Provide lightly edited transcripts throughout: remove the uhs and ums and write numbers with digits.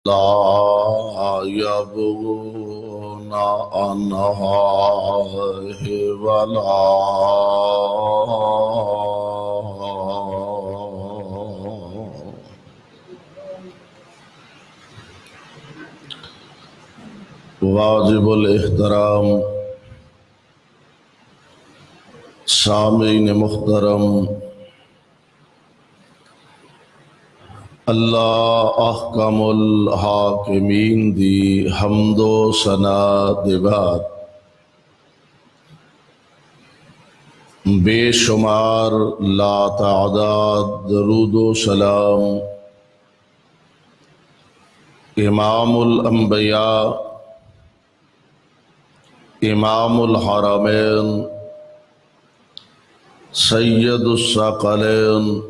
لا يبغون عنها ولا واجب الاحترام سامعین محترم، اللہ احکم الحاکمین دی حمد و ثنا دے بعد بے شمار لا تعداد درود و سلام امام الانبیاء امام الحرمین سید الثقلین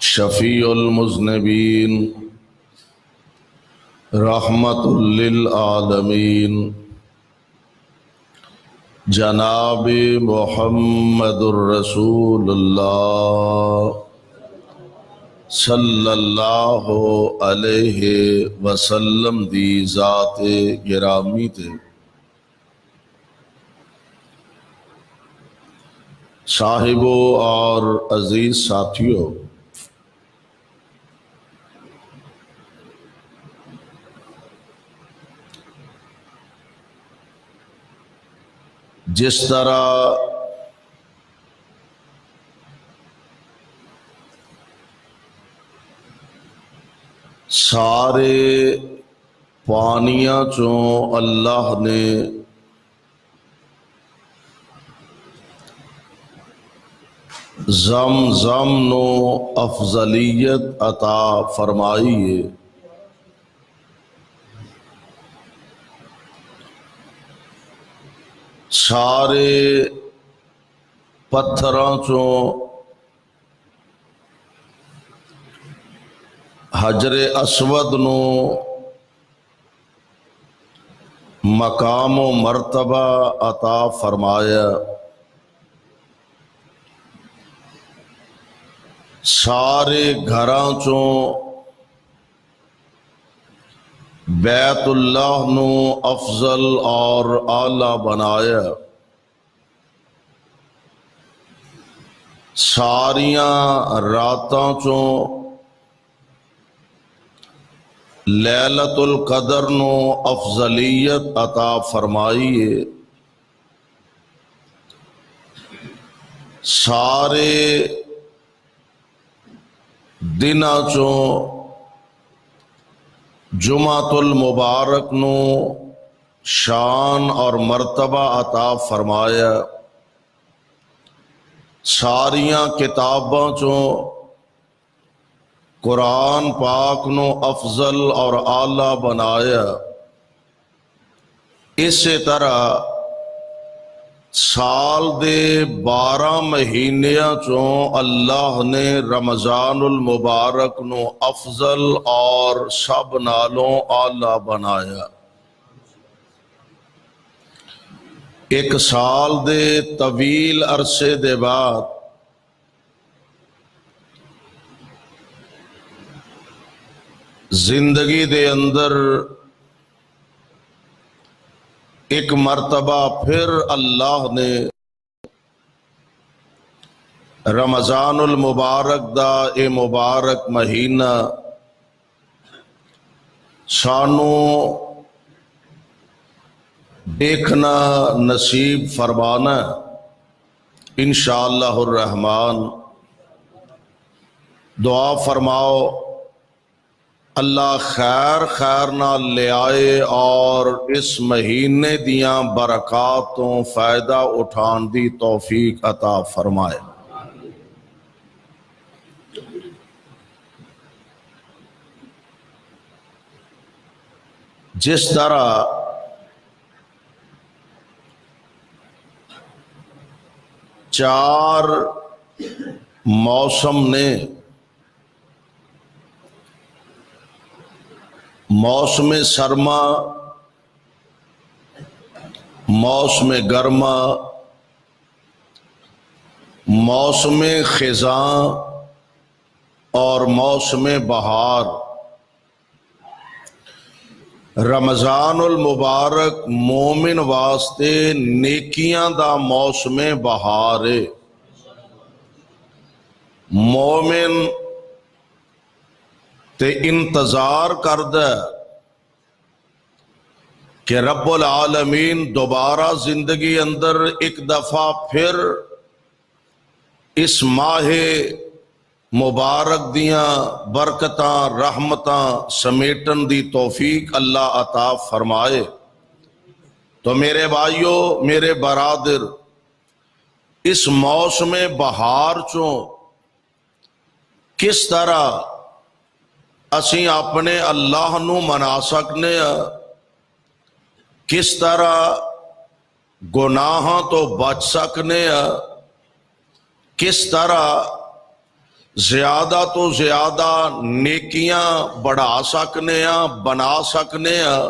شفیع المذنبین رحمت للعالمین جناب محمد الرسول اللہ صلی اللہ علیہ وسلم دی ذات گرامی تے صاحبوں اور عزیز ساتھیوں، جس طرح سارے پانیاں چوں اللہ نے زمزم نو افضلیت عطا فرمائی ہے، سارے پتھراں چوں حجر اسود نو مقام و مرتبہ عطا فرمایا، سارے گھراں چوں بیت اللہ نو افضل اور اعلی بنایا، ساریاں راتاں چوں لیلۃ القدر نو افضلیت عطا فرمائی ہے، سارے دناں چوں جمعۃ المبارک نو شان اور مرتبہ عطا فرمایا، ساریاں کتاباں چوں قرآن پاک نو افضل اور اعلی بنایا، اسی طرح سال دے 12 مہینیاں چوں اللہ نے رمضان المبارک نو افضل اور سب نالوں اعلی بنایا، ایک سال دے طویل عرصے دے بعد زندگی دے اندر ایک مرتبہ پھر اللہ نے رمضان المبارک دا اے مبارک مہینہ سانو دیکھنا نصیب فرمانا انشاءاللہ الرحمن۔ دعا فرماؤ اللہ خیر خیر نہ لے آئے اور اس مہینے دیاں برکاتوں فائدہ اٹھان دی توفیق عطا فرمائے۔ جس طرح چار موسم نے موسم سرما، موسم گرما، موسم خزاں اور موسم بہار، رمضان المبارک مومن واسطے نیکیاں دا موسم بہار ہے۔ مومن تے انتظار کردہ کہ رب العالمین دوبارہ زندگی اندر ایک دفعہ پھر اس ماہ مبارک دیاں برکتاں رحمتاں سمیٹن دی توفیق اللہ عطا فرمائے۔ تو میرے بھائیو، میرے برادر، اس موسم بہار چوں کس طرح اسی اپنے اللہ نو منا سکنے ہیں، کس طرح گناہاں تو بچ سکنے ہیں، کس طرح زیادہ تو زیادہ نیکیاں بڑھا سکنے ہیں، بنا سکنے ہیں۔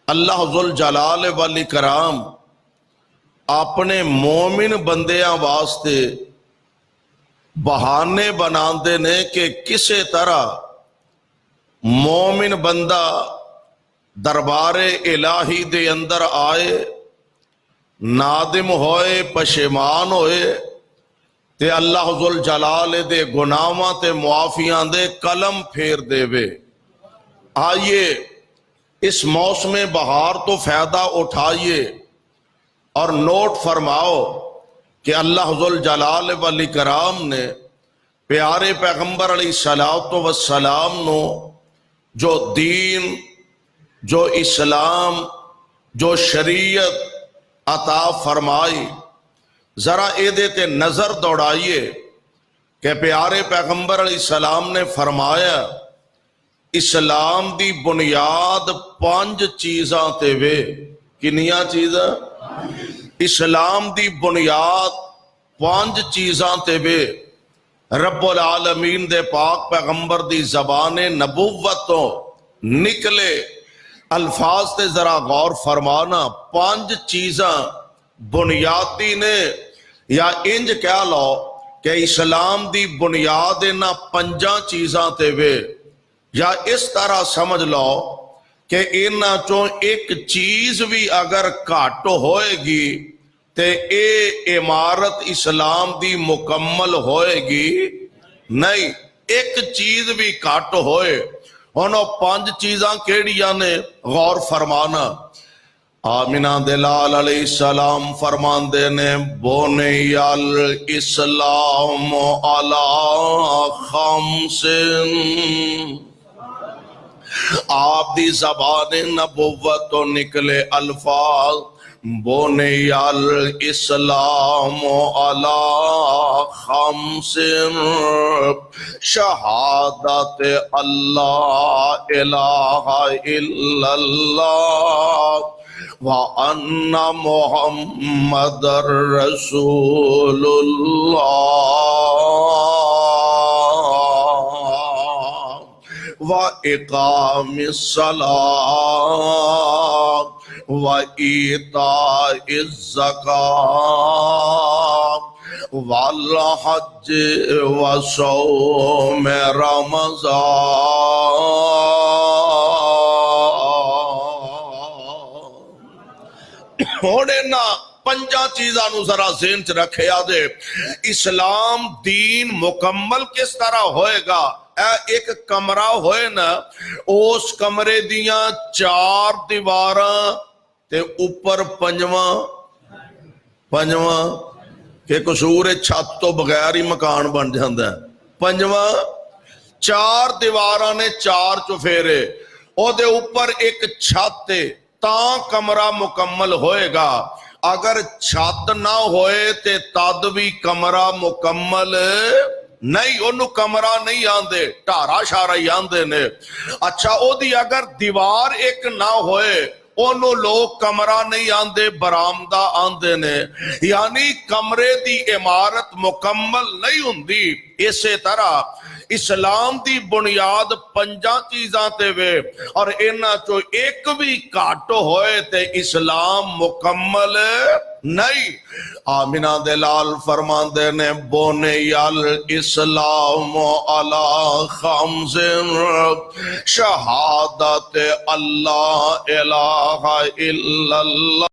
اللہ ذوالجلال والاکرام اپنے مومن بندیاں واسطے بہانے بناندے نے کہ کسے طرح مومن بندہ دربار الہی دے اندر آئے، نادم ہوئے، پشیمان ہوئے تے اللہ ذوالجلال دے گناہاں تے معافیاں دے قلم پھیر دے وے۔ آئیے اس موسم بہار تو فائدہ اٹھائیے اور نوٹ فرماؤ کہ اللہ ذوالجلال والاکرام نے پیارے پیغمبر علیہ السلام نو جو دین، جو اسلام، جو شریعت عطا فرمائی، ذرا اے تے نظر دوڑائیے کہ پیارے پیغمبر علیہ السلام نے فرمایا اسلام دی بنیاد 5 چیزاں تے وے۔ کنیاں چیزاں؟ اسلام دی بنیاد 5 چیزاں تے وے۔ رب العالمین دے پاک پیغمبر دی زبان نبوتوں نکلے الفاظ تے ذرا غور فرمانا۔ 5 چیزاں بنیادی نے، یا انج کہہ لو کہ اسلام دی بنیاد انہاں 5 چیزاں تے وے، یا اس طرح سمجھ لو کہ انہاں چوں ایک چیز بھی اگر گھٹ ہوئے گی تے اے عمارت اسلام دی مکمل ہوئے گی نہیں۔ ایک چیز بھی گھٹ ہوئے، انہوں 5 چیزاں کیڑیاں نے غور فرمانا۔ آمینہ دلال علیہ السلام فرماندے نے بونی الاسلام علی 5، آپ دی زبان نبوت تو نکلے الفاظ بونی الاسلام علی 5، شہادت اللہ الہ الا اللہ وَأَنَّ مُحَمَّدَ رَسُولُ اللَّهِ وَإِقَامِ الصَّلَاةِ وَإِيتَاءِ الزَّكَاةِ وَالْحَجِّ وَصَوْمِ رمضان۔ ہونے نا 5 چیزاں نو ذرا ذہن چ رکھے آدھے۔ اسلام دین مکمل کس طرح ہوئے گا؟ ایک کمرہ ہوئے نا، اس کمرے دیاں 4 دیواراں تے اوپر 5واں کہ قصور چھت تو بغیر ہی مکان بن جاندہ ہے۔ 5واں 4 دیواراں نے 4 چفیرے، او دے اوپر ایک چھت تے تاں کمرہ مکمل ہوئے گا۔ اگر چھت نہ ہوئے تے تد بھی کمرہ مکمل نہیں، انہوں کمرہ نہیں آندے، ٹارا شارا ہی آندے نے۔ اچھا او دی اگر دیوار ایک نہ ہوئے، انہوں لوگ کمرہ نہیں آندے، برآمدہ آندے نے۔ یعنی کمرے دی عمارت مکمل نہیں ہوندی اسی طرح اسلام دی بنیاد 5 چیزاں تے وے اور انہاں چوں ایک بھی گھٹ ہوئے تے اسلام مکمل نہیں۔ آمینہ دلال فرماندے نے بنی الاسلام علی 5 شہادت اللہ الہ الا اللہ